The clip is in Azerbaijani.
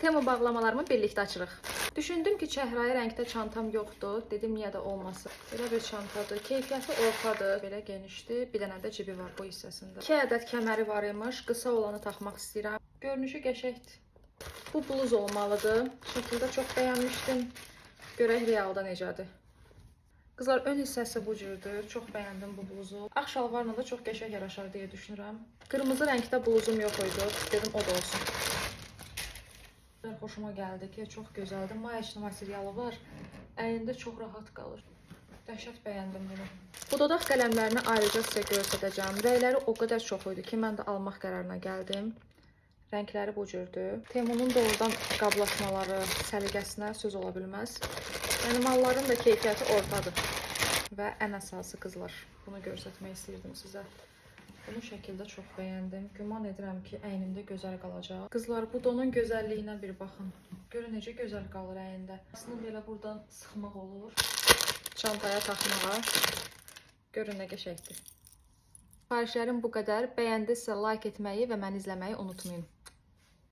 Temu bağlamalarımı birlikdə açırıq. Düşündüm ki, çəhrayı rəngdə çantam yoxdur. Dedim, niyə də olmasın. Belə bir çantadır. Keyfiyyəti ortadır. Belə genişdir. Bir dənə də cibi var bu hissəsində. 2 ədəd kəməri var imiş. Qısa olanı taxmaq istəyirəm. Görünüşü qəşəngdir. Bu bluz olmalıdır. Şəkildə çox bəyənmişdim. Görək realda necədir. Qızlar, ön hissəsi bu cürdür. Çox bəyəndim bu bluzu. Ağ şalvarla da çox qəşəng yaraşar deyə düşünürəm. Qırmızı rəngdə bluzum yox idi. Dedim, o da olsun. Xoşuma gəldi ki, çox gözəldir. Mayaçlı materialı var. Əyində çox rahat qalır. Dəhşət bəyəndim bunu. Bu dodaq qələmlərini ayrıca sizə göstərəcəm. Rəngləri o qədər çox idi ki, mən də almaq qərarına gəldim. Rəngləri bu cürdür. Temunun doğrudan qablaşmaları, səliqəsinə söz ola bilməz. Yəni, malların da keyfiyyəti ortadır. Və ən əsası qızlar. Bunu göstərmək istəyirdim sizə. Bunu şəkildə çox bəyəndim. Güman edirəm ki, əynimdə gözəl qalacaq. Qızlar, bu donun gözəlliyinə bir baxın. Görün necə gözəl qalır əynində. Aslında belə buradan sıxmaq olur. Çantaya taxmağa. Görün nə qəşəngdir. Sifarişlərim bu qədər. Bəyəndinizsə like etməyi və məni izləməyi unutmayın.